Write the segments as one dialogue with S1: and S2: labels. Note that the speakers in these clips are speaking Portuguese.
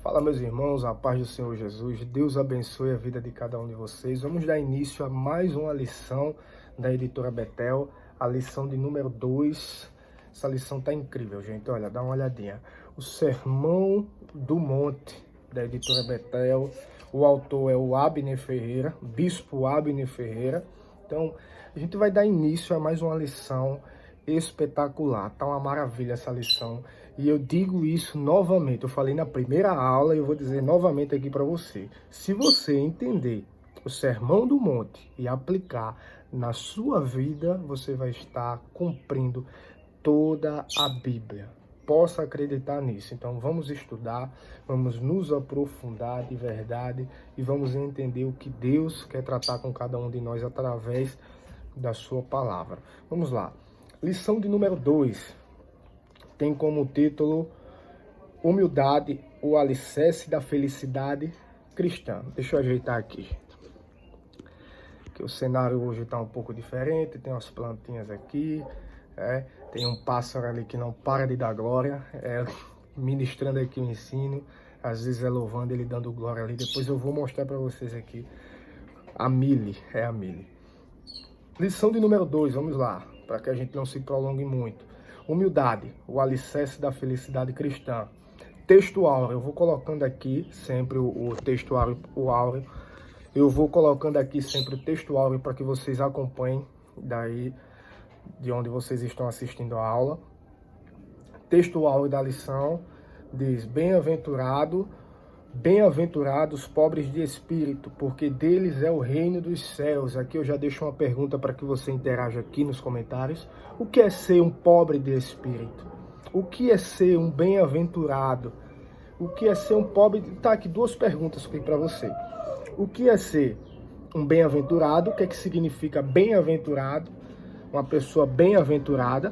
S1: Fala, meus irmãos, a paz do Senhor Jesus. Deus abençoe a vida de cada um de vocês. Vamos dar início a mais uma lição da editora Betel, a lição de número 2. Essa lição tá incrível, gente. Olha, dá uma olhadinha. O Sermão do Monte, da editora Betel. O autor é o Abner Ferreira, Bispo Abner Ferreira. Então, a gente vai dar início a mais uma lição espetacular. Tá uma maravilha essa lição. E eu digo isso novamente, eu falei na primeira aula e eu vou dizer novamente aqui para você. Se você entender o Sermão do Monte e aplicar na sua vida, você vai estar cumprindo toda a Bíblia. Possa acreditar nisso. Então vamos estudar, vamos nos aprofundar de verdade e vamos entender o que Deus quer tratar com cada um de nós através da sua palavra. Vamos lá. Lição de número 2. Tem como título Humildade, o alicerce da felicidade cristã. Deixa eu ajeitar aqui. Que o cenário hoje está um pouco diferente. Tem umas plantinhas aqui. Tem um pássaro ali que não para de dar glória. Ministrando aqui o ensino. Às vezes é louvando, ele dando glória ali. Depois eu vou mostrar para vocês aqui. A Mili. É a Mili. Lição de número 2. Vamos lá. Para que a gente não se prolongue muito. Humildade, o alicerce da felicidade cristã. Texto áureo, eu vou colocando aqui sempre o texto áureo, Eu vou colocando aqui sempre o texto áureo para que vocês acompanhem daí de onde vocês estão assistindo a aula. Texto áureo da lição diz: Bem-aventurados pobres de espírito, porque deles é o reino dos céus. Aqui eu já deixo uma pergunta para que você interaja aqui nos comentários. O que é ser um pobre de espírito? O que é ser um bem-aventurado? O que é ser um pobre? Tá aqui duas perguntas aqui para você. O que é ser um bem-aventurado? O que é que significa bem-aventurado? Uma pessoa bem-aventurada.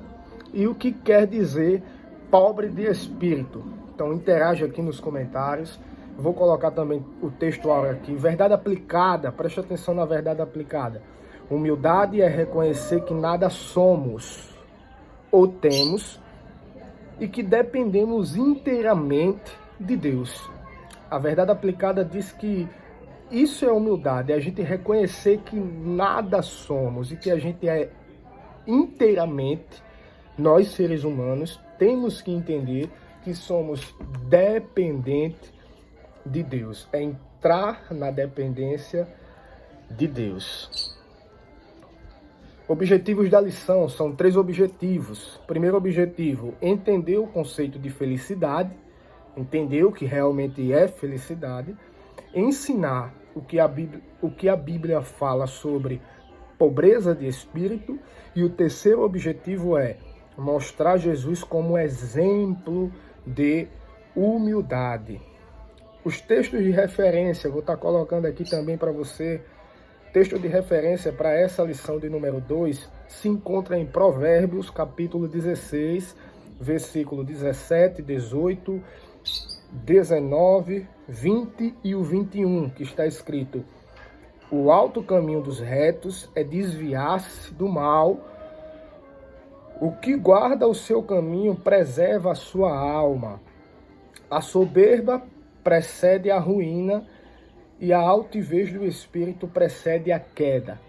S1: E o que quer dizer pobre de espírito? Então interaja aqui nos comentários. Vou colocar também o texto aqui. Verdade aplicada, preste atenção na verdade aplicada. Humildade é reconhecer que nada somos ou temos e que dependemos inteiramente de Deus. A verdade aplicada diz que isso é humildade, é a gente reconhecer que nada somos e que a gente é inteiramente, nós seres humanos, temos que entender que somos dependentes de Deus, é entrar na dependência de Deus. Objetivos da lição, são 3 objetivos. Primeiro objetivo, entender o conceito de felicidade, entender o que realmente é felicidade, ensinar o que a Bíblia fala sobre pobreza de espírito, e o terceiro objetivo é mostrar Jesus como exemplo de humildade. Os textos de referência, vou estar colocando aqui também para você. Texto de referência para essa lição de número 2 se encontra em Provérbios, capítulo 16, versículo 17, 18, 19, 20 e o 21, que está escrito: O alto caminho dos retos é desviar-se do mal. O que guarda o seu caminho preserva a sua alma. A soberba precede a ruína e a altivez do espírito precede a queda.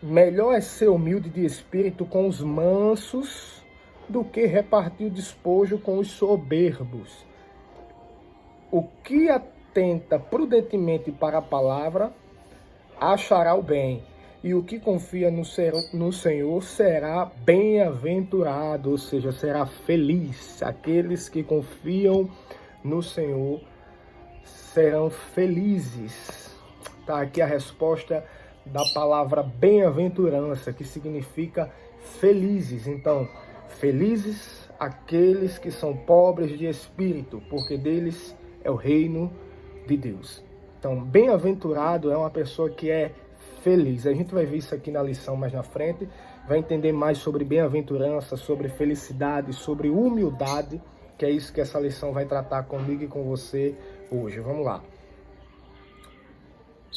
S1: Melhor é ser humilde de espírito com os mansos do que repartir o despojo com os soberbos. O que atenta prudentemente para a palavra achará o bem, e o que confia no Senhor será bem-aventurado, ou seja, será feliz. Aqueles que confiam no Senhor serão felizes. Tá aqui a resposta da palavra bem-aventurança, que significa felizes. Então, felizes aqueles que são pobres de espírito, porque deles é o reino de Deus. Então, bem-aventurado é uma pessoa que é feliz. A gente vai ver isso aqui na lição mais na frente, vai entender mais sobre bem-aventurança, sobre felicidade, sobre humildade, que é isso que essa lição vai tratar comigo e com você hoje. Vamos lá.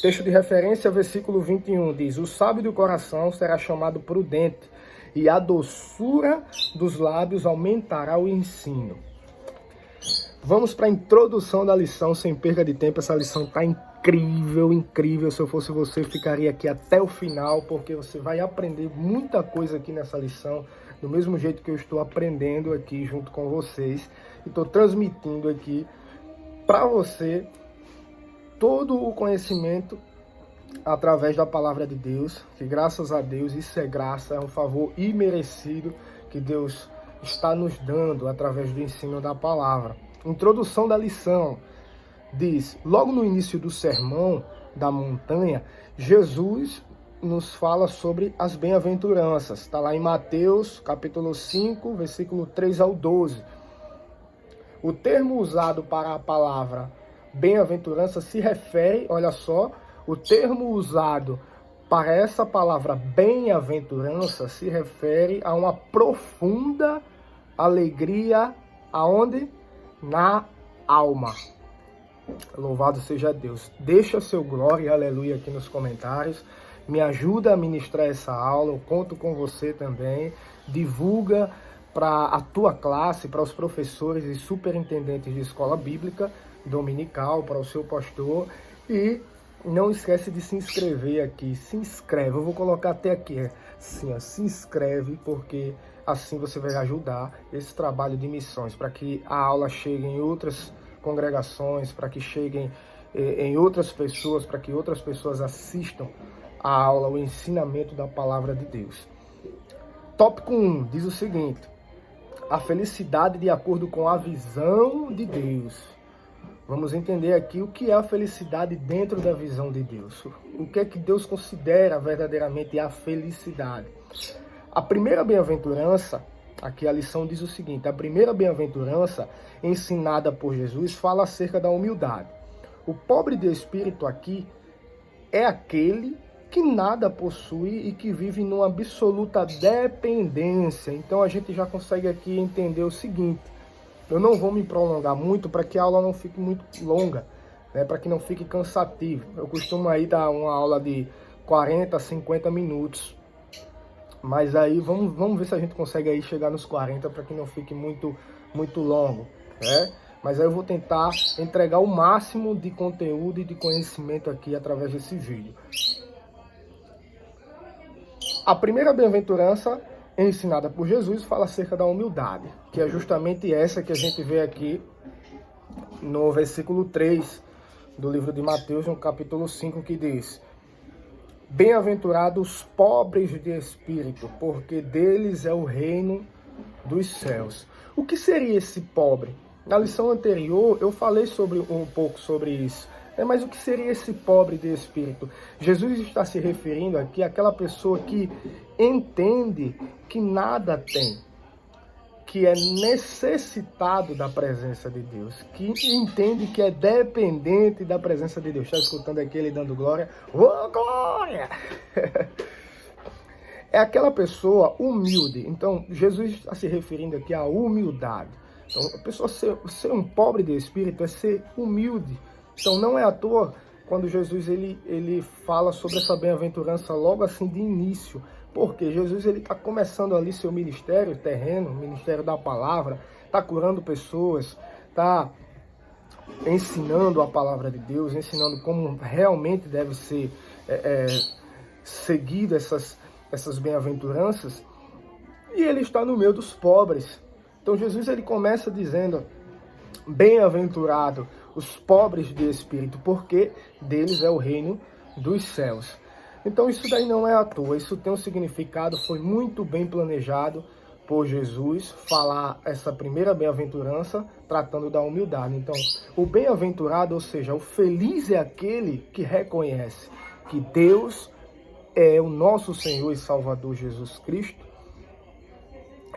S1: Texto de referência, versículo 21, diz: O sábio do coração será chamado prudente, e a doçura dos lábios aumentará o ensino. Vamos para a introdução da lição, sem perda de tempo. Essa lição está incrível, incrível. Se eu fosse você, ficaria aqui até o final, porque você vai aprender muita coisa aqui nessa lição, do mesmo jeito que eu estou aprendendo aqui junto com vocês. E estou transmitindo aqui para você todo o conhecimento através da palavra de Deus, que graças a Deus, isso é graça, é um favor imerecido que Deus está nos dando através do ensino da palavra. Introdução da lição diz, logo no início do sermão da montanha, Jesus nos fala sobre as bem-aventuranças. Está lá em Mateus, capítulo 5, versículo 3 ao 12. O termo usado para a palavra bem-aventurança se refere, olha só, o termo usado para essa palavra bem-aventurança se refere a uma profunda alegria, aonde? Na alma. Louvado seja Deus. Deixa seu glória e aleluia aqui nos comentários. Me ajuda a ministrar essa aula. Eu conto com você também. Divulga para a tua classe, para os professores e superintendentes de escola bíblica dominical, para o seu pastor. E não esquece de se inscrever aqui. Se inscreve. Eu vou colocar até aqui. Assim, ó, se inscreve, porque assim você vai ajudar esse trabalho de missões, para que a aula chegue em outras congregações, para que cheguem em outras pessoas, para que outras pessoas assistam a aula, o ensinamento da palavra de Deus. Tópico 1 diz o seguinte: a felicidade de acordo com a visão de Deus. Vamos entender aqui o que é a felicidade dentro da visão de Deus. O que é que Deus considera verdadeiramente a felicidade. A primeira bem-aventurança, aqui a lição diz o seguinte: a primeira bem-aventurança ensinada por Jesus fala acerca da humildade. O pobre de espírito aqui é aquele que nada possui e que vive numa absoluta dependência. Então a gente já consegue aqui entender o seguinte: eu não vou me prolongar muito para que a aula não fique muito longa, né, para que não fique cansativo. Eu costumo aí dar uma aula de 40, 50 minutos. Mas aí vamos ver se a gente consegue aí chegar nos 40 para que não fique muito longo, né? Mas aí eu vou tentar entregar o máximo de conteúdo e de conhecimento aqui através desse vídeo. A primeira bem-aventurança ensinada por Jesus fala acerca da humildade, que é justamente essa que a gente vê aqui no versículo 3 do livro de Mateus, no capítulo 5, que diz: bem-aventurados os pobres de espírito, porque deles é o reino dos céus. O que seria esse pobre? Na lição anterior eu falei um pouco sobre isso. Mas o que seria esse pobre de espírito? Jesus está se referindo aqui àquela pessoa que entende que nada tem, que é necessitado da presença de Deus, que entende que é dependente da presença de Deus. Está escutando aqui ele dando glória? Oh, glória! É aquela pessoa humilde. Então, Jesus está se referindo aqui à humildade. Então, a pessoa ser um pobre de espírito é ser humilde. Então, não é à toa quando Jesus ele fala sobre essa bem-aventurança logo assim de início. Porque Jesus está começando ali seu ministério terreno, ministério da palavra, está curando pessoas, está ensinando a palavra de Deus, ensinando como realmente deve ser seguido essas bem-aventuranças. E ele está no meio dos pobres. Então Jesus ele começa dizendo: bem-aventurado os pobres de espírito, porque deles é o reino dos céus. Então isso daí não é à toa, isso tem um significado, foi muito bem planejado por Jesus falar essa primeira bem-aventurança tratando da humildade. Então, o bem-aventurado, ou seja, o feliz é aquele que reconhece que Deus é o nosso Senhor e Salvador Jesus Cristo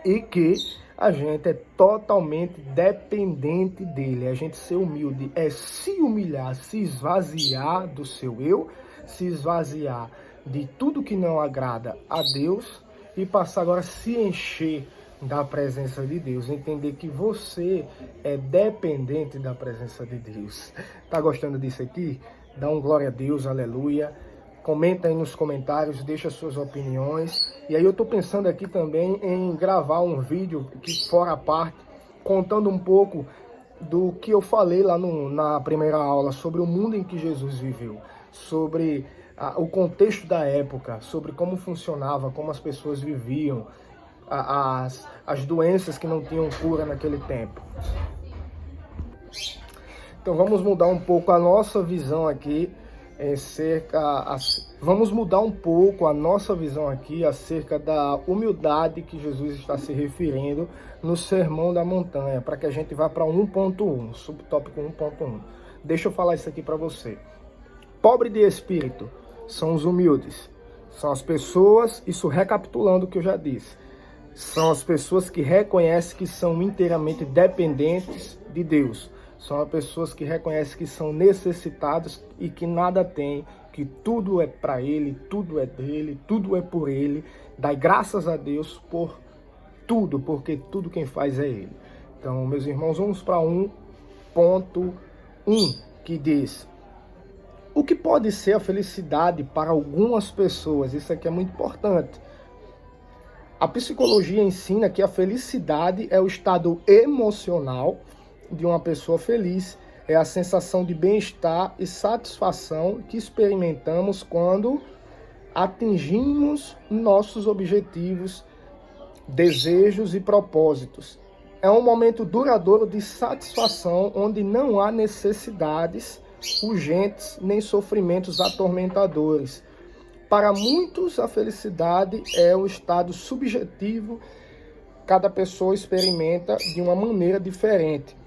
S1: e que a gente é totalmente dependente dele. A gente ser humilde é se humilhar, se esvaziar do seu eu, se esvaziar de tudo que não agrada a Deus e passar agora a se encher da presença de Deus. Entender que você é dependente da presença de Deus. Tá gostando disso aqui? Dá um glória a Deus, aleluia. Comenta aí nos comentários, deixa suas opiniões. E aí eu tô pensando aqui também em gravar um vídeo que fora a parte, contando um pouco do que eu falei lá na primeira aula sobre o mundo em que Jesus viveu, sobre o contexto da época, sobre como funcionava, como as pessoas viviam, as doenças que não tinham cura naquele tempo. Então vamos mudar um pouco a nossa visão aqui vamos mudar um pouco a nossa visão aqui acerca da humildade que Jesus está se referindo no Sermão da Montanha, para que a gente vá para 1.1, subtópico 1.1. Deixa eu falar isso aqui para você. Pobre de espírito são os humildes, são as pessoas, isso recapitulando o que eu já disse, são as pessoas que reconhecem que são inteiramente dependentes de Deus. São as pessoas que reconhecem que são necessitados e que nada têm, que tudo é para Ele, tudo é dele, tudo é por Ele. Dai graças a Deus por tudo, porque tudo quem faz é Ele. Então, meus irmãos, vamos para 1.1, que diz: o que pode ser a felicidade para algumas pessoas? Isso aqui é muito importante. A psicologia ensina que a felicidade é o estado emocional de uma pessoa feliz, é a sensação de bem-estar e satisfação que experimentamos quando atingimos nossos objetivos, desejos e propósitos. É um momento duradouro de satisfação onde não há necessidades urgentes nem sofrimentos atormentadores. Para muitos, a felicidade é um estado subjetivo, cada pessoa experimenta de uma maneira diferente.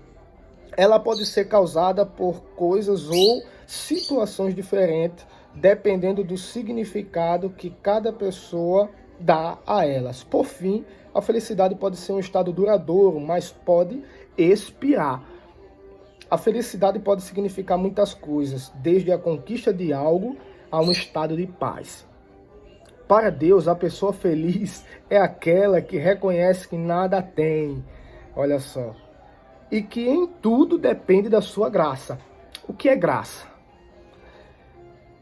S1: Ela pode ser causada por coisas ou situações diferentes, dependendo do significado que cada pessoa dá a elas. Por fim, a felicidade pode ser um estado duradouro, mas pode expirar. A felicidade pode significar muitas coisas, desde a conquista de algo a um estado de paz. Para Deus, a pessoa feliz é aquela que reconhece que nada tem. Olha só. E que em tudo depende da sua graça. O que é graça?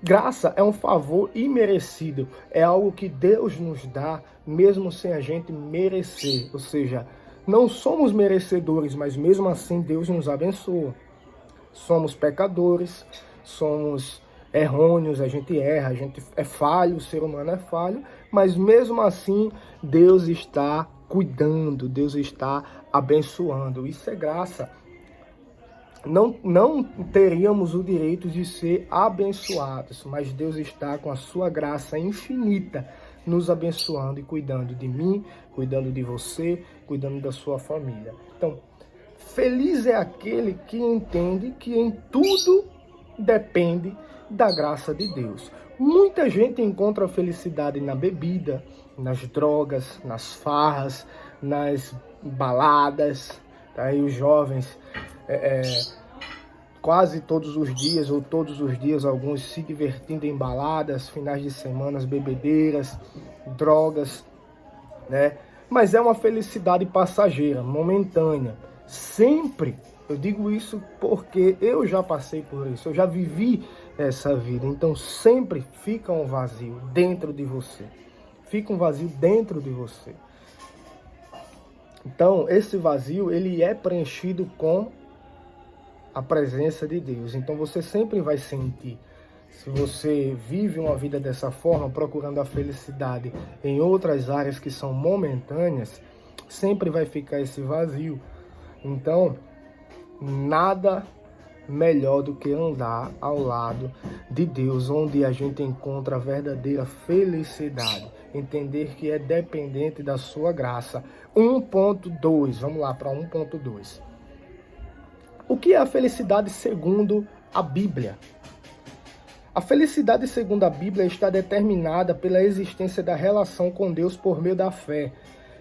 S1: Graça é um favor imerecido, é algo que Deus nos dá, mesmo sem a gente merecer. Ou seja, não somos merecedores, mas mesmo assim Deus nos abençoa. Somos pecadores, somos errôneos, a gente erra, a gente é falho, o ser humano é falho, mas mesmo assim Deus está cuidando, Deus está abençoando. Isso é graça. Não teríamos o direito de ser abençoados, mas Deus está com a sua graça infinita nos abençoando e cuidando de mim, cuidando de você, cuidando da sua família. Então, feliz é aquele que entende que em tudo depende da graça de Deus. Muita gente encontra felicidade na bebida, nas drogas, nas farras, nas baladas. Aí os jovens, quase todos os dias, ou todos os dias, alguns se divertindo em baladas, finais de semana, bebedeiras, drogas, né? Mas é uma felicidade passageira, momentânea. Sempre, eu digo isso porque eu já passei por isso, eu já vivi essa vida. Então sempre fica um vazio dentro de você. Fica um vazio dentro de você. Então esse vazio, ele é preenchido com a presença de Deus. Então você sempre vai sentir. Se você vive uma vida dessa forma, procurando a felicidade em outras áreas que são momentâneas, sempre vai ficar esse vazio. Então, nada melhor do que andar ao lado de Deus, onde a gente encontra a verdadeira felicidade. Entender que é dependente da sua graça. 1.2, vamos lá para 1.2. O que é a felicidade segundo a Bíblia? A felicidade segundo a Bíblia está determinada pela existência da relação com Deus por meio da fé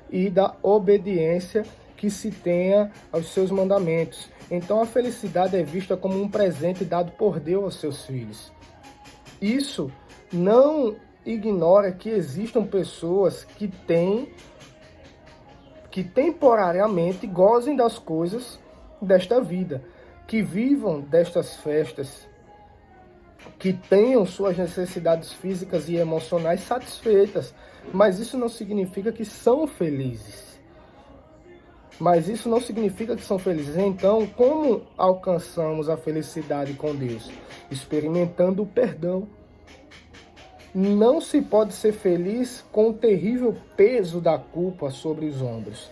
S1: e da obediência que se tenha aos seus mandamentos. Então a felicidade é vista como um presente dado por Deus aos seus filhos. Isso não ignora que existam pessoas que temporariamente gozem das coisas desta vida, que vivam destas festas, que tenham suas necessidades físicas e emocionais satisfeitas, mas isso não significa que são felizes. mas isso não significa que são felizes. Então, como alcançamos a felicidade com Deus? Experimentando o perdão. Não se pode ser feliz com o terrível peso da culpa sobre os ombros.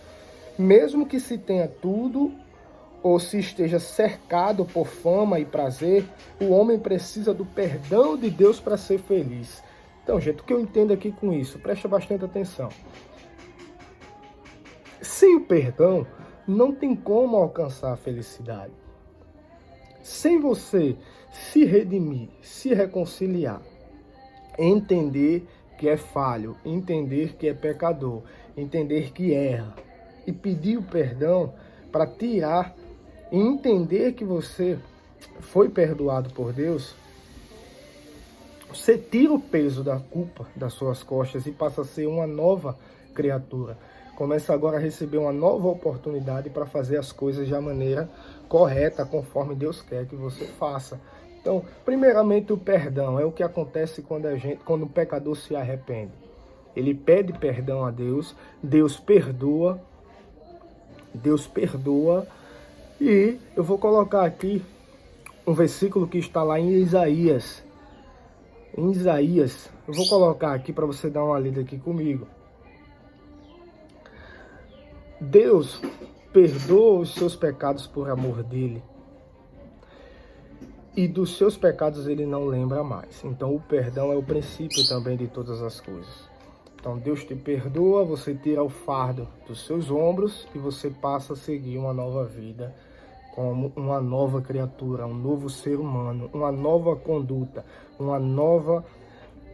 S1: Mesmo que se tenha tudo, ou se esteja cercado por fama e prazer, o homem precisa do perdão de Deus para ser feliz. Então, gente, o que eu entendo aqui com isso? Presta bastante atenção. Sem o perdão, não tem como alcançar a felicidade. Sem você se redimir, se reconciliar, entender que é falho, entender que é pecador, entender que erra e pedir o perdão para tirar e entender que você foi perdoado por Deus, você tira o peso da culpa das suas costas e passa a ser uma nova criatura. Começa agora a receber uma nova oportunidade para fazer as coisas de maneira correta, conforme Deus quer que você faça. Então, primeiramente, o perdão é o que acontece quando o pecador se arrepende. Ele pede perdão a Deus, Deus perdoa, e eu vou colocar aqui um versículo que está lá em Isaías. Eu vou colocar aqui para você dar uma lida aqui comigo. Deus perdoa os seus pecados por amor dele. E dos seus pecados ele não lembra mais. Então o perdão é o princípio também de todas as coisas. Então Deus te perdoa, você tira o fardo dos seus ombros e você passa a seguir uma nova vida como uma nova criatura, um novo ser humano, uma nova conduta, uma nova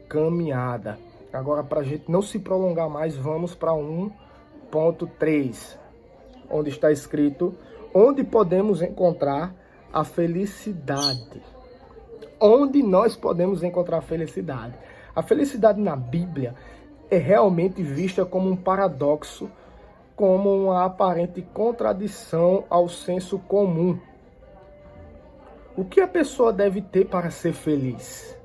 S1: caminhada. Agora, para a gente não se prolongar mais, vamos para 1.3, onde está escrito: onde podemos encontrar a felicidade. Onde nós podemos encontrar a felicidade? A felicidade na Bíblia é realmente vista como um paradoxo, como uma aparente contradição ao senso comum. O que a pessoa deve ter para ser feliz?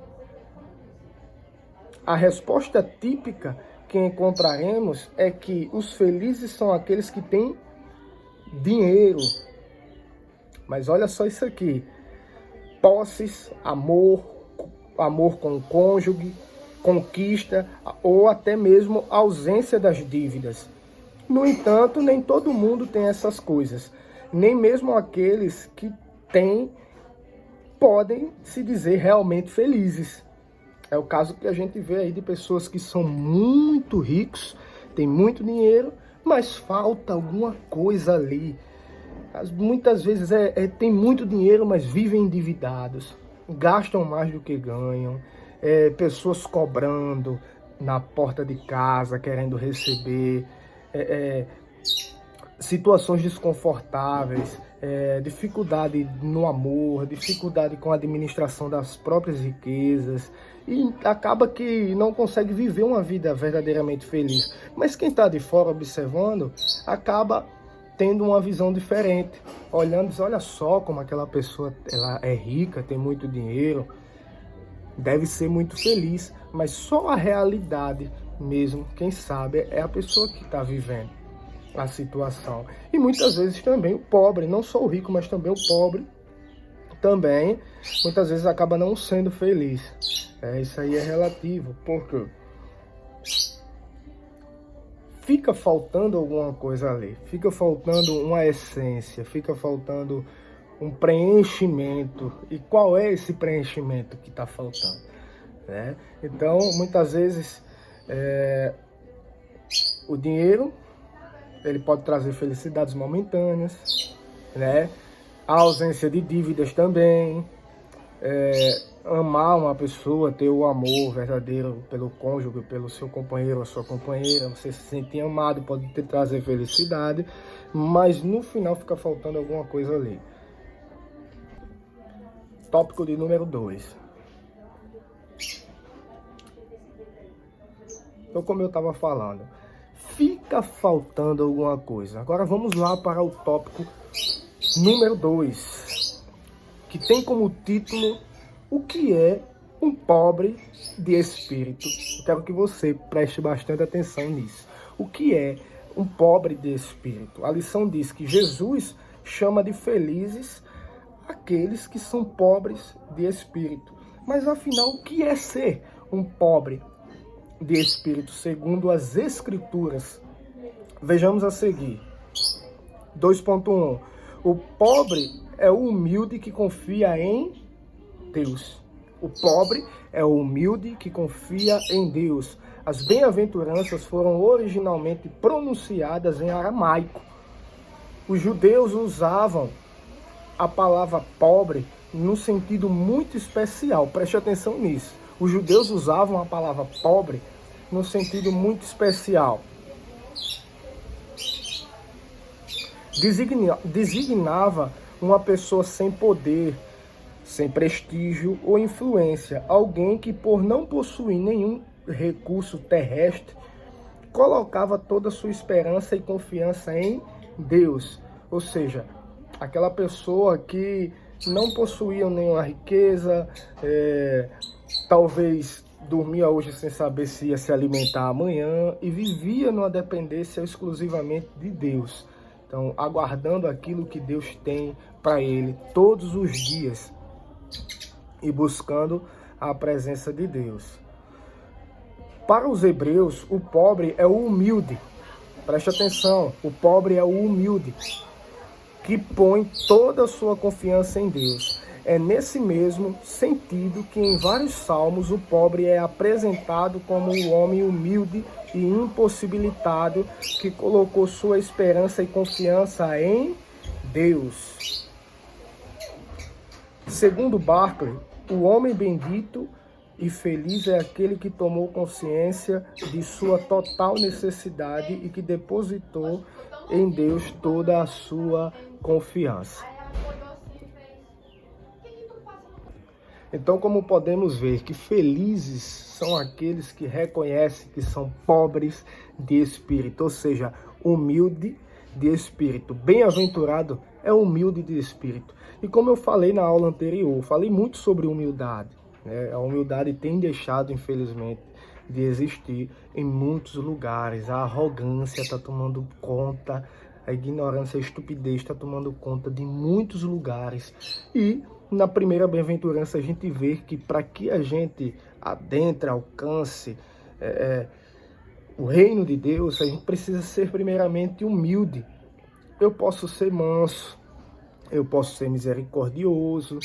S1: A resposta típica que encontraremos é que os felizes são aqueles que têm dinheiro. Mas olha só isso aqui: posses, amor com o cônjuge, conquista ou até mesmo ausência das dívidas. No entanto, nem todo mundo tem essas coisas. Nem mesmo aqueles que têm podem se dizer realmente felizes. É o caso que a gente vê aí de pessoas que são muito ricos, têm muito dinheiro, mas falta alguma coisa ali. Muitas vezes tem muito dinheiro, mas vivem endividados, gastam mais do que ganham, pessoas cobrando na porta de casa, querendo receber, situações desconfortáveis, dificuldade no amor, dificuldade com a administração das próprias riquezas, e acaba que não consegue viver uma vida verdadeiramente feliz. Mas quem está de fora observando, acaba tendo uma visão diferente, olhando, diz: olha só como aquela pessoa ela é rica, tem muito dinheiro, deve ser muito feliz. Mas só a realidade mesmo, quem sabe, é a pessoa que está vivendo a situação. E muitas vezes também o pobre, não só o rico, mas também o pobre, também muitas vezes acaba não sendo feliz. Isso aí é relativo, porque fica faltando alguma coisa ali, fica faltando uma essência, fica faltando um preenchimento. E qual é esse preenchimento que está faltando? Então, muitas vezes, o dinheiro ele pode trazer felicidades momentâneas, a ausência de dívidas também, amar uma pessoa, ter o amor verdadeiro pelo cônjuge, pelo seu companheiro ou sua companheira, você se sentir amado, pode te trazer felicidade, mas no final fica faltando alguma coisa ali. Tópico de número 2. Então, como eu estava falando, fica faltando alguma coisa. Agora vamos lá para o tópico número 2, que tem como título: o que é um pobre de espírito? Eu quero que você preste bastante atenção nisso. O que é um pobre de espírito. A lição diz que Jesus chama de felizes aqueles que são pobres de espírito. Mas afinal, o que é ser um pobre de espírito, segundo as Escrituras? Vejamos a seguir. 2.1. O pobre é o humilde que confia em Deus. O pobre é o humilde que confia em Deus. As bem-aventuranças foram originalmente pronunciadas em aramaico. Os judeus usavam a palavra pobre num sentido muito especial. Preste atenção nisso. Os judeus usavam a palavra pobre num sentido muito especial. Designava uma pessoa sem poder, sem prestígio ou influência, alguém que, por não possuir nenhum recurso terrestre, colocava toda a sua esperança e confiança em Deus. Ou seja, aquela pessoa que não possuía nenhuma riqueza, talvez dormia hoje sem saber se ia se alimentar amanhã e vivia numa dependência exclusivamente de Deus. Então, aguardando aquilo que Deus tem para ele todos os dias e buscando a presença de Deus. Para os hebreus, o pobre é o humilde. Preste atenção, o pobre é o humilde, que põe toda a sua confiança em Deus. É nesse mesmo sentido que em vários salmos o pobre é apresentado como um homem humilde e impossibilitado que colocou sua esperança e confiança em Deus. Segundo Barclay, o homem bendito e feliz é aquele que tomou consciência de sua total necessidade e que depositou em Deus toda a sua confiança. Então, como podemos ver que felizes são aqueles que reconhecem que são pobres de espírito, ou seja, humilde de espírito. Bem-aventurado é humilde de espírito. E como eu falei na aula anterior, falei muito sobre humildade. A humildade tem deixado, infelizmente, de existir em muitos lugares. A arrogância está tomando conta, a ignorância, a estupidez está tomando conta de muitos lugares. E na primeira bem-aventurança a gente vê que para que a gente adentre, alcance o reino de Deus, a gente precisa ser primeiramente humilde. Eu posso ser manso, eu posso ser misericordioso,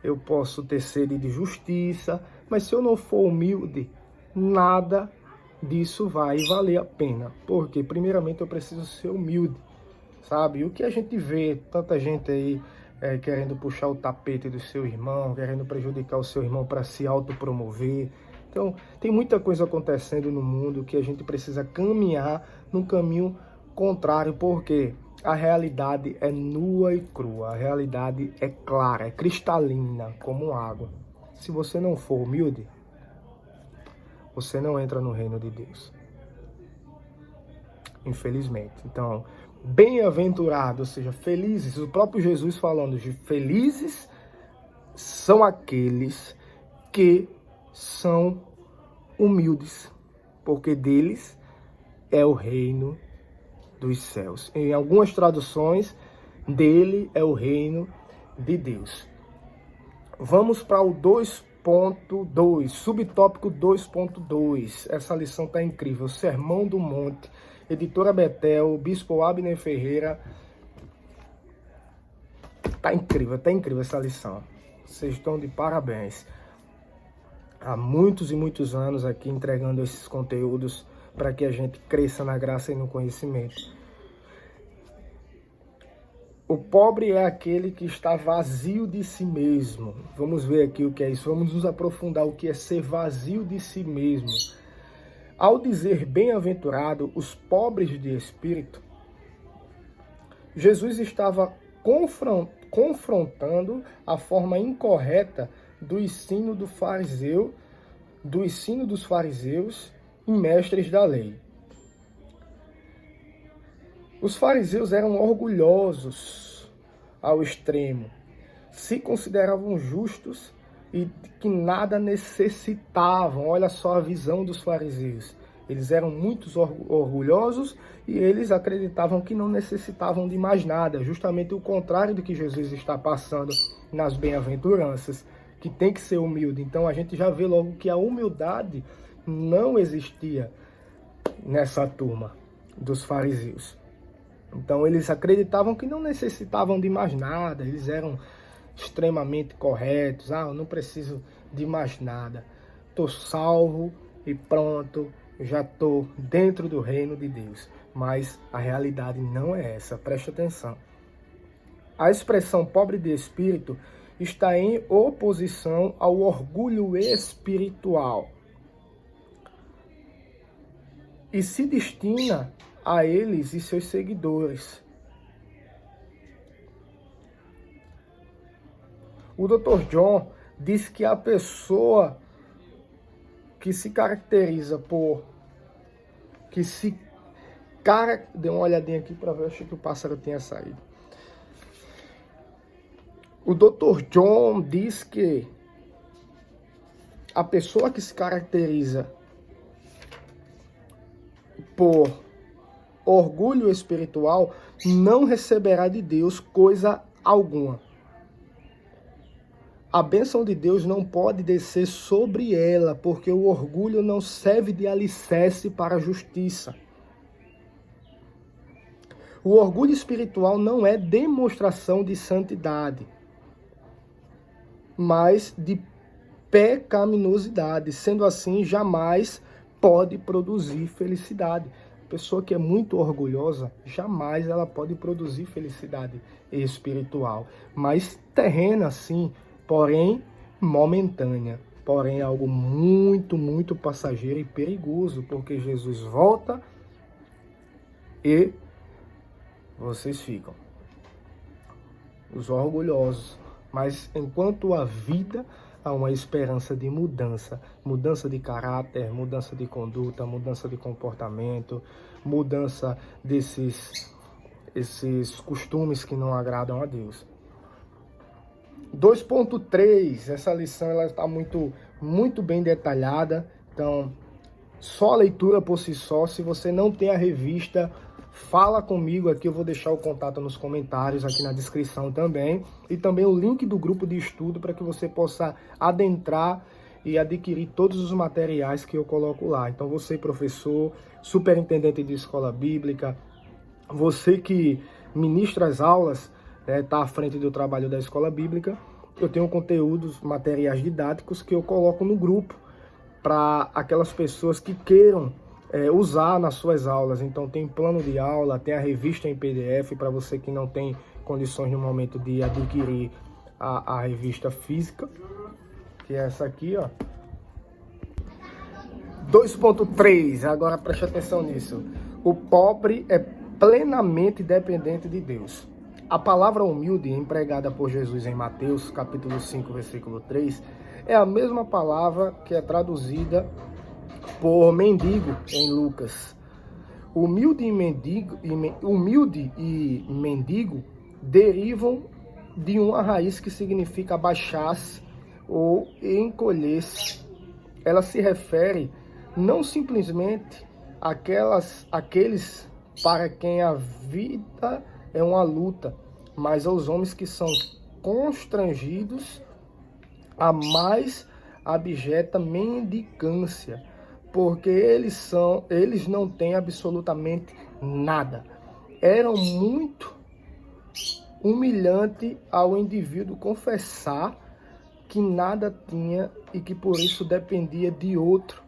S1: eu posso ter sede de justiça, mas se eu não for humilde, nada disso vai valer a pena. Porque primeiramente eu preciso ser humilde, sabe? O que a gente vê, tanta gente aí querendo puxar o tapete do seu irmão, querendo prejudicar o seu irmão para se autopromover. Então, tem muita coisa acontecendo no mundo que a gente precisa caminhar num caminho contrário, porque a realidade é nua e crua, a realidade é clara, é cristalina, como água. Se você não for humilde, você não entra no reino de Deus. Infelizmente. Então, bem-aventurado, ou seja, felizes, o próprio Jesus falando de felizes são aqueles que são humildes, porque deles é o reino dos céus. Em algumas traduções, dele é o reino de Deus. Vamos para o 2.2, subtópico 2.2. Essa lição está incrível. Sermão do Monte, Editora Betel, Bispo Abner Ferreira. Tá incrível essa lição. Vocês estão de parabéns. Há muitos e muitos anos aqui entregando esses conteúdos para que a gente cresça na graça e no conhecimento. O pobre é aquele que está vazio de si mesmo. Vamos ver aqui o que é isso. Vamos nos aprofundar o que é ser vazio de si mesmo. Ao dizer bem-aventurado os pobres de espírito, Jesus estava confrontando a forma incorreta do ensino dos fariseus e mestres da lei. Os fariseus eram orgulhosos ao extremo, se consideravam justos e que nada necessitavam. Olha só a visão dos fariseus. Eles eram muito orgulhosos e eles acreditavam que não necessitavam de mais nada, justamente o contrário do que Jesus está passando nas bem-aventuranças, que tem que ser humilde. Então a gente já vê logo que a humildade não existia nessa turma dos fariseus. Então eles acreditavam que não necessitavam de mais nada, eles eram extremamente corretos. Eu não preciso de mais nada, estou salvo e pronto, já estou dentro do reino de Deus. Mas a realidade não é essa, preste atenção. A expressão pobre de espírito está em oposição ao orgulho espiritual e se destina a eles e seus seguidores. O Dr. John diz que a pessoa que se caracteriza por... Dê uma olhadinha aqui para ver, acho que o pássaro tenha saído. O Dr. John diz que a pessoa que se caracteriza por orgulho espiritual não receberá de Deus coisa alguma. A bênção de Deus não pode descer sobre ela, porque o orgulho não serve de alicerce para a justiça. O orgulho espiritual não é demonstração de santidade, mas de pecaminosidade. Sendo assim, jamais pode produzir felicidade. A pessoa que é muito orgulhosa, jamais ela pode produzir felicidade espiritual. Mas terrena, sim, porém momentânea. Porém, algo muito, muito passageiro e perigoso, porque Jesus volta e vocês ficam, os orgulhosos. Mas enquanto a vida, há uma esperança de mudança. Mudança de caráter, mudança de conduta, mudança de comportamento, mudança esses costumes que não agradam a Deus. 2.3, essa lição ela está muito bem detalhada. Então, só a leitura por si só. Se você não tem a revista, fala comigo aqui, eu vou deixar o contato nos comentários, aqui na descrição também. E também o link do grupo de estudo para que você possa adentrar e adquirir todos os materiais que eu coloco lá. Então você, professor, superintendente de escola bíblica, você que ministra as aulas, está à frente do trabalho da escola bíblica, eu tenho conteúdos, materiais didáticos que eu coloco no grupo para aquelas pessoas que queiram usar nas suas aulas. Então tem plano de aula, tem a revista em PDF para você que não tem condições no momento de adquirir a revista física, que é essa aqui, ó. 2.3, agora preste atenção nisso. O pobre é plenamente dependente de Deus. A palavra humilde empregada por Jesus em Mateus, capítulo 5, versículo 3, é a mesma palavra que é traduzida por mendigo em Lucas. Humilde e mendigo derivam de uma raiz que significa abaixar-se ou encolher-se. Ela se refere não simplesmente àqueles para quem a vida é uma luta, mas aos homens que são constrangidos a mais abjeta mendicância, porque eles não têm absolutamente nada. Era muito humilhante ao indivíduo confessar que nada tinha e que por isso dependia de outro.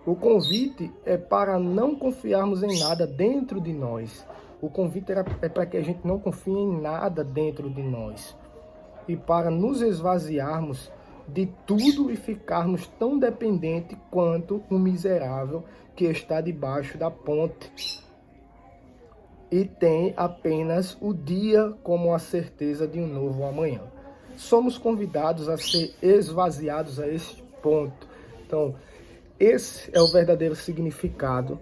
S1: O convite é para não confiarmos em nada dentro de nós. O convite é para que a gente não confie em nada dentro de nós. E para nos esvaziarmos de tudo e ficarmos tão dependentes quanto um miserável que está debaixo da ponte e tem apenas o dia como a certeza de um novo amanhã. Somos convidados a ser esvaziados a este ponto. Então, esse é o verdadeiro significado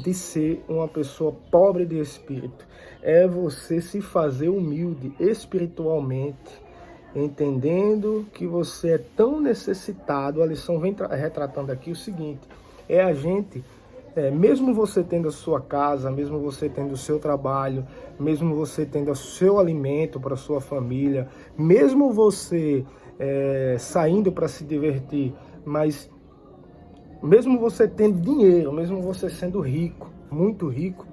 S1: de ser uma pessoa pobre de espírito. É você se fazer humilde espiritualmente, entendendo que você é tão necessitado. A lição vem retratando aqui o seguinte: É a gente, mesmo você tendo a sua casa, mesmo você tendo o seu trabalho, mesmo você tendo o seu alimento para a sua família, mesmo você saindo para se divertir, mas mesmo você tendo dinheiro, mesmo você sendo rico, muito rico,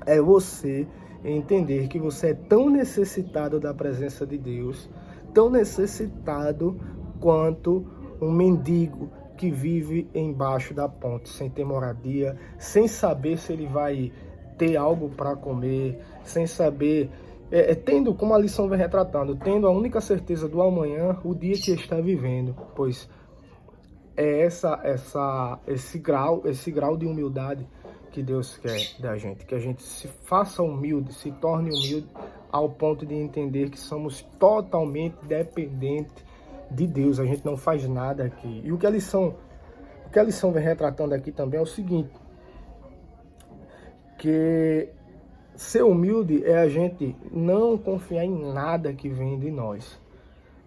S1: é você entender que você é tão necessitado da presença de Deus, tão necessitado quanto um mendigo que vive embaixo da ponte, sem ter moradia, sem saber se ele vai ter algo para comer, sem saber, tendo, como a lição vem retratando, tendo a única certeza do amanhã, o dia que está vivendo, pois é esse grau de humildade que Deus quer da gente, que a gente se faça humilde, se torne humilde ao ponto de entender que somos totalmente dependentes de Deus, a gente não faz nada aqui. E o que a lição vem retratando aqui também é o seguinte, que ser humilde é a gente não confiar em nada que vem de nós.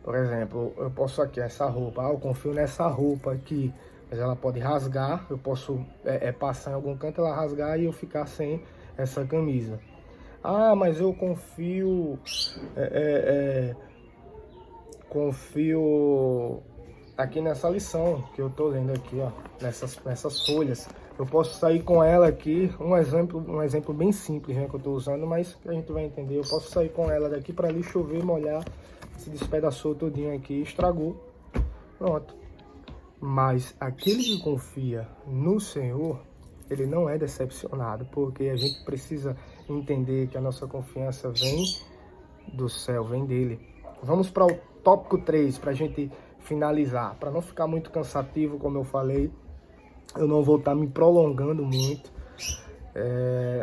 S1: Por exemplo, eu posso aqui, essa roupa, eu confio nessa roupa aqui, mas ela pode rasgar, eu posso passar em algum canto, ela rasgar e eu ficar sem essa camisa. Ah, mas eu confio aqui nessa lição que eu tô lendo aqui, ó, nessas folhas. Eu posso sair com ela aqui, um exemplo bem simples, né, que eu tô usando, mas que a gente vai entender. Eu posso sair com ela daqui para ali, chover, molhar, se despedaçou todinho aqui, estragou, pronto. Mas aquele que confia no Senhor, ele não é decepcionado, porque a gente precisa entender que a nossa confiança vem do céu, vem dele. Vamos para o tópico 3, para a gente finalizar. Para não ficar muito cansativo, como eu falei, eu não vou estar me prolongando muito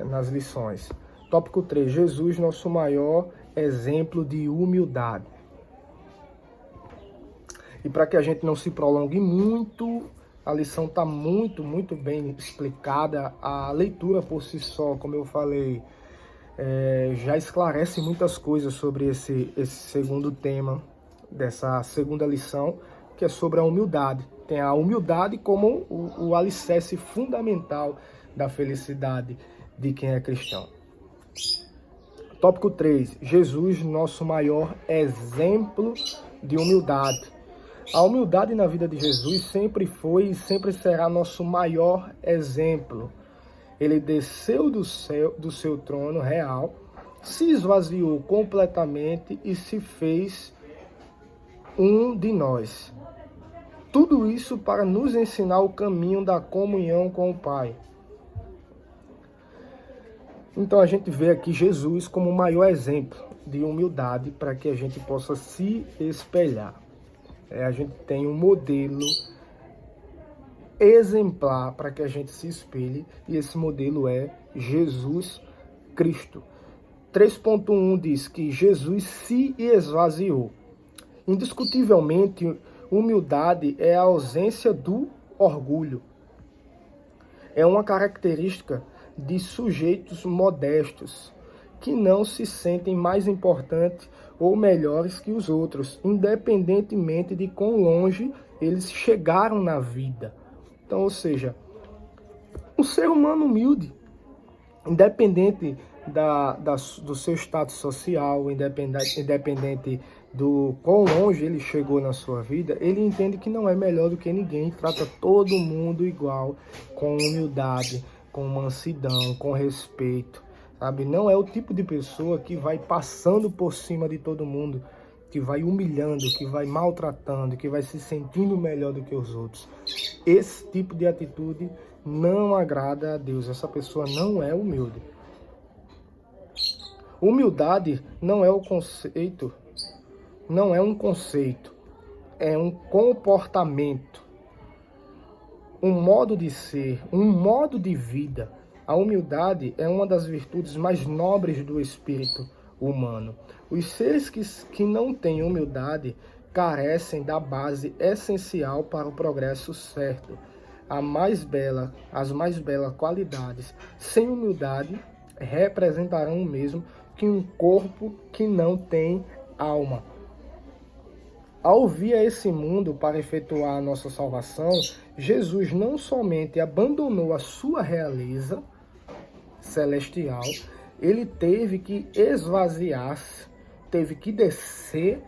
S1: nas lições. Tópico 3, Jesus, nosso maior exemplo de humildade. E para que a gente não se prolongue muito, a lição está muito bem explicada. A leitura por si só, como eu falei, já esclarece muitas coisas sobre esse segundo tema dessa segunda lição, que é sobre a humildade. Tem a humildade como o alicerce fundamental da felicidade de quem é cristão. Tópico 3. Jesus, nosso maior exemplo de humildade. A humildade na vida de Jesus sempre foi e sempre será nosso maior exemplo. Ele desceu do seu trono real, se esvaziou completamente e se fez um de nós. Tudo isso para nos ensinar o caminho da comunhão com o Pai. Então a gente vê aqui Jesus como o maior exemplo de humildade para que a gente possa se espelhar. A gente tem um modelo exemplar para que a gente se espelhe, e esse modelo é Jesus Cristo. 3.1 diz que Jesus se esvaziou. Indiscutivelmente, humildade é a ausência do orgulho. É uma característica de sujeitos modestos, que não se sentem mais importantes ou melhores que os outros, independentemente de quão longe eles chegaram na vida. Então, ou seja, um ser humano humilde, independente do seu status social, independente do quão longe ele chegou na sua vida, ele entende que não é melhor do que ninguém, trata todo mundo igual, com humildade, com mansidão, com respeito, sabe? Não é o tipo de pessoa que vai passando por cima de todo mundo, que vai humilhando, que vai maltratando, que vai se sentindo melhor do que os outros. Esse tipo de atitude não agrada a Deus. Essa pessoa não é humilde. Humildade não é um conceito, é um comportamento, um modo de ser, um modo de vida. A humildade é uma das virtudes mais nobres do espírito humano. Os seres que não têm humildade carecem da base essencial para o progresso certo. As mais belas qualidades sem humildade representarão o mesmo que um corpo que não tem alma. Ao vir a esse mundo para efetuar a nossa salvação, Jesus não somente abandonou a sua realeza celestial, ele teve que esvaziar-se, teve que descer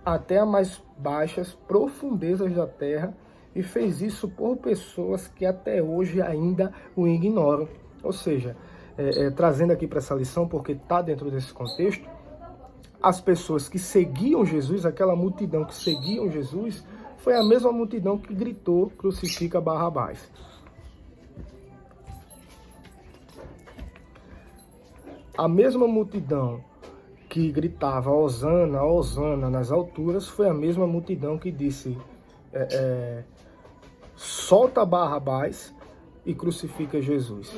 S1: até as mais baixas profundezas da terra e fez isso por pessoas que até hoje ainda o ignoram. Ou seja, trazendo aqui para essa lição, porque está dentro desse contexto, as pessoas que seguiam Jesus, aquela multidão que seguiam Jesus, foi a mesma multidão que gritou: crucifica Barrabás. A mesma multidão que gritava Hosana, Hosana nas alturas, foi a mesma multidão que disse solta Barrabás e crucifica Jesus.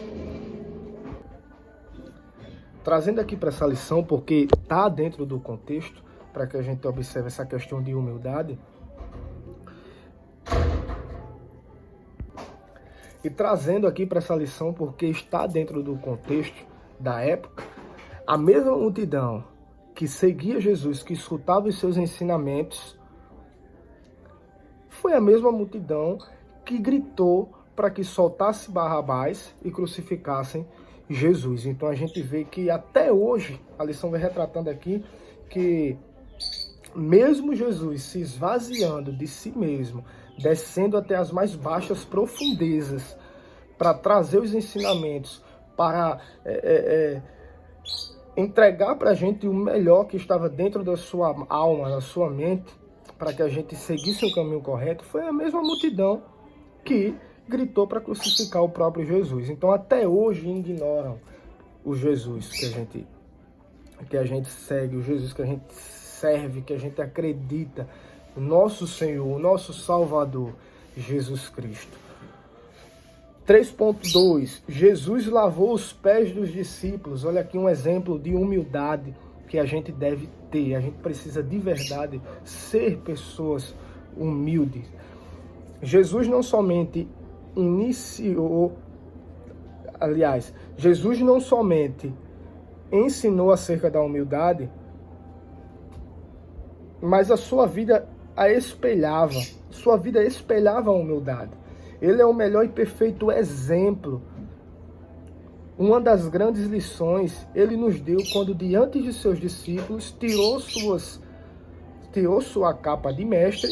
S1: Trazendo aqui para essa lição, porque está dentro do contexto, para que a gente observe essa questão de humildade. E trazendo aqui para essa lição, porque está dentro do contexto da época, a mesma multidão que seguia Jesus, que escutava os seus ensinamentos, foi a mesma multidão que gritou para que soltasse Barrabás e crucificassem Jesus. Então a gente vê que até hoje, a lição vai retratando aqui, que mesmo Jesus se esvaziando de si mesmo, descendo até as mais baixas profundezas, para trazer os ensinamentos, para entregar para a gente o melhor que estava dentro da sua alma, da sua mente, para que a gente seguisse o caminho correto, foi a mesma multidão que gritou para crucificar o próprio Jesus. Então até hoje ignoram o Jesus que a gente segue, o Jesus que a gente serve, que a gente acredita, o nosso Senhor, o nosso Salvador, Jesus Cristo. 3.2, Jesus lavou os pés dos discípulos. Olha aqui um exemplo de humildade que a gente deve ter. A gente precisa de verdade ser pessoas humildes. Jesus não somente Jesus não somente ensinou acerca da humildade, mas a sua vida a espelhava. Sua vida espelhava a humildade. Ele é o melhor e perfeito exemplo. Uma das grandes lições ele nos deu quando, diante de seus discípulos, tirou sua capa de mestre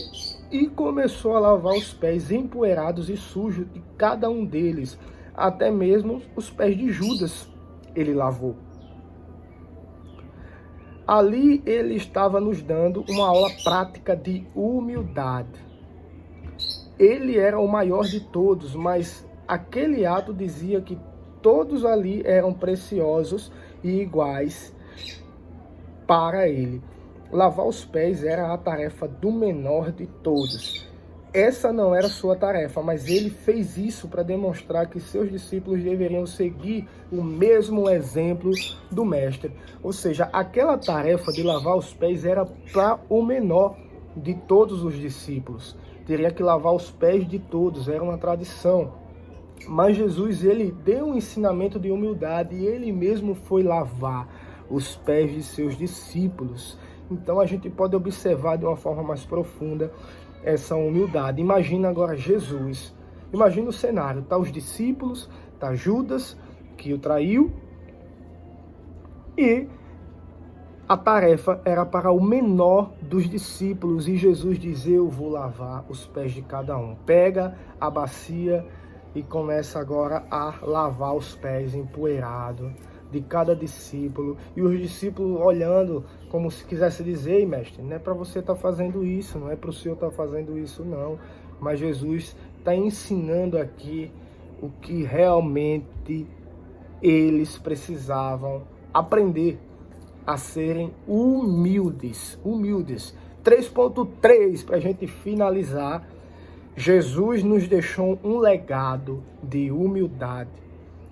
S1: e começou a lavar os pés empoeirados e sujos de cada um deles. Até mesmo os pés de Judas ele lavou. Ali ele estava nos dando uma aula prática de humildade. Ele era o maior de todos, mas aquele ato dizia que todos ali eram preciosos e iguais para ele. Lavar os pés era a tarefa do menor de todos. Essa não era sua tarefa, mas ele fez isso para demonstrar que seus discípulos deveriam seguir o mesmo exemplo do mestre. Ou seja, aquela tarefa de lavar os pés era para o menor de todos os discípulos. Teria que lavar os pés de todos, era uma tradição. Mas Jesus, ele deu um ensinamento de humildade e ele mesmo foi lavar os pés de seus discípulos. Então a gente pode observar de uma forma mais profunda essa humildade. Imagina agora Jesus, imagina o cenário, tá os discípulos, tá Judas, que o traiu, e a tarefa era para o menor dos discípulos, e Jesus diz: eu vou lavar os pés de cada um. Pega a bacia e começa agora a lavar os pés empoeirados de cada discípulo, e os discípulos olhando como se quisesse dizer: ei, mestre, não é para você estar fazendo isso, não é para o senhor estar fazendo isso, não. Mas Jesus está ensinando aqui o que realmente eles precisavam aprender: a serem humildes. 3.3, para a gente finalizar. Jesus nos deixou um legado de humildade.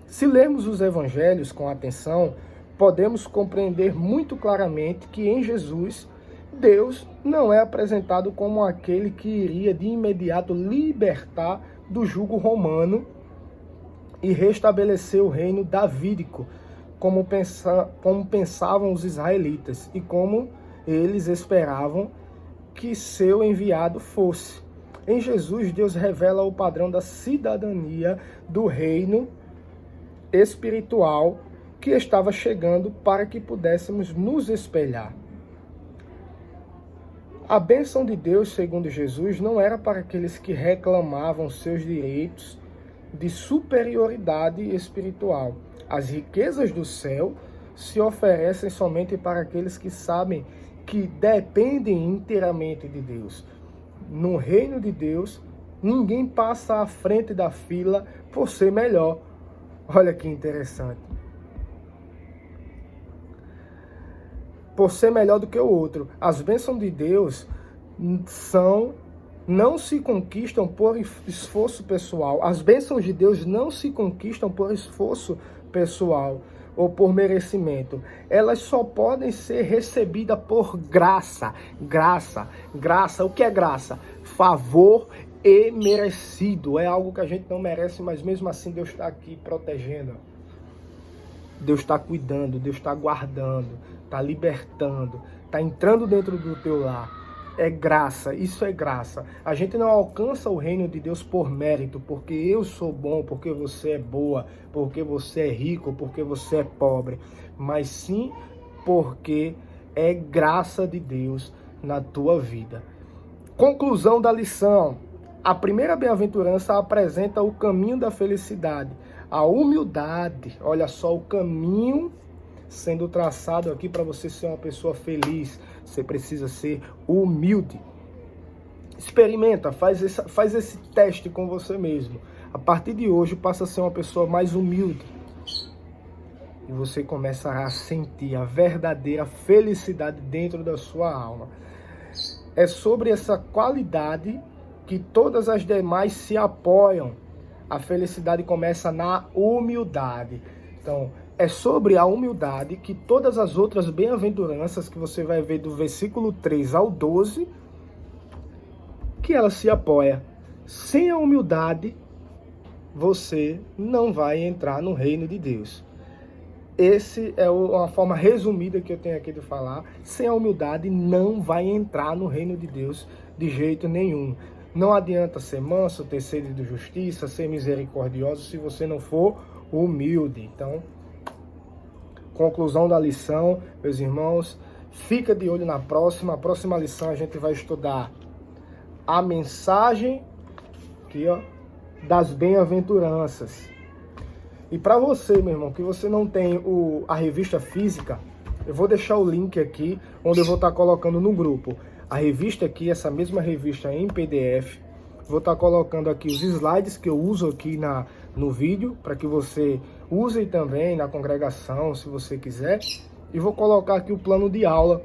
S1: Se lermos os evangelhos com atenção, podemos compreender muito claramente que em Jesus, Deus não é apresentado como aquele que iria de imediato libertar do jugo romano e restabelecer o reino davídico, como pensavam os israelitas e como eles esperavam que seu enviado fosse. Em Jesus, Deus revela o padrão da cidadania do reino espiritual que estava chegando para que pudéssemos nos espelhar. A bênção de Deus, segundo Jesus, não era para aqueles que reclamavam seus direitos de superioridade espiritual. As riquezas do céu se oferecem somente para aqueles que sabem que dependem inteiramente de Deus. No reino de Deus, ninguém passa à frente da fila por ser melhor. Olha que interessante. Por ser melhor do que o outro. As bênçãos de Deus não se conquistam por esforço pessoal. As bênçãos de Deus não se conquistam por esforço pessoal ou por merecimento. Elas só podem ser recebidas por graça. Graça. O que é graça? Favor e merecido. É algo que a gente não merece, mas mesmo assim Deus está aqui protegendo. Deus está cuidando, Deus está guardando, está libertando, está entrando dentro do teu lar. É graça, isso é graça. A gente não alcança o reino de Deus por mérito, porque eu sou bom, porque você é boa, porque você é rico, porque você é pobre, mas sim porque é graça de Deus na tua vida. Conclusão da lição. A primeira bem-aventurança apresenta o caminho da felicidade, a humildade. Olha só o caminho sendo traçado aqui para você ser uma pessoa feliz. Você precisa ser humilde. Experimenta, faz esse teste com você mesmo. A partir de hoje, passa a ser uma pessoa mais humilde. E você começará a sentir a verdadeira felicidade dentro da sua alma. É sobre essa qualidade que todas as demais se apoiam. A felicidade começa na humildade. Então, é sobre a humildade que todas as outras bem-aventuranças que você vai ver do versículo 3 ao 12, que ela se apoia. Sem a humildade, você não vai entrar no reino de Deus. Essa é uma forma resumida que eu tenho aqui de falar. Sem a humildade, não vai entrar no reino de Deus de jeito nenhum. Não adianta ser manso, ter sede de justiça, ser misericordioso, se você não for humilde. Então, conclusão da lição, meus irmãos, fica de olho na próxima. A próxima lição a gente vai estudar a mensagem aqui, ó, das bem-aventuranças. E para você, meu irmão, que você não tem a revista física, eu vou deixar o link aqui, onde eu vou estar colocando no grupo. A revista aqui, essa mesma revista em PDF. Vou estar colocando aqui os slides que eu uso aqui no vídeo, para que você use também na congregação, se você quiser. E vou colocar aqui o plano de aula,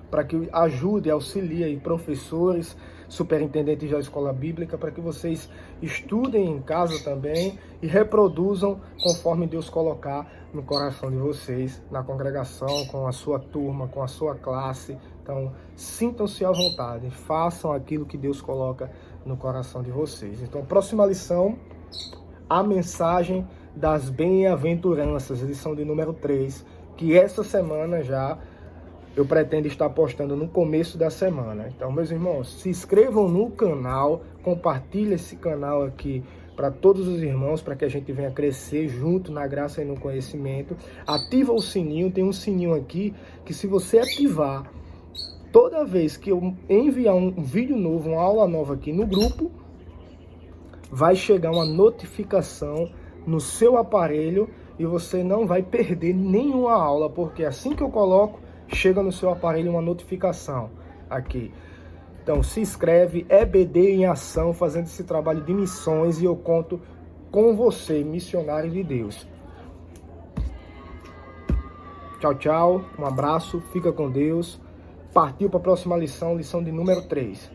S1: para que ajude, auxilie aí professores, superintendentes da escola bíblica, para que vocês estudem em casa também e reproduzam conforme Deus colocar no coração de vocês, na congregação, com a sua turma, com a sua classe. Então, sintam-se à vontade, façam aquilo que Deus coloca no coração de vocês. Então, próxima lição, a mensagem das bem-aventuranças, lição de número 3, que essa semana já eu pretendo estar postando no começo da semana. Então, meus irmãos, se inscrevam no canal, compartilhem esse canal aqui para todos os irmãos, para que a gente venha crescer junto na graça e no conhecimento. Ativa o sininho, tem um sininho aqui, que se você ativar, toda vez que eu enviar um vídeo novo, uma aula nova aqui no grupo, vai chegar uma notificação no seu aparelho e você não vai perder nenhuma aula, porque assim que eu coloco, chega no seu aparelho uma notificação aqui. Então se inscreve, EBD em ação, fazendo esse trabalho de missões, e eu conto com você, missionário de Deus. Tchau, tchau, um abraço, fica com Deus. Partiu para a próxima lição, lição de número 3.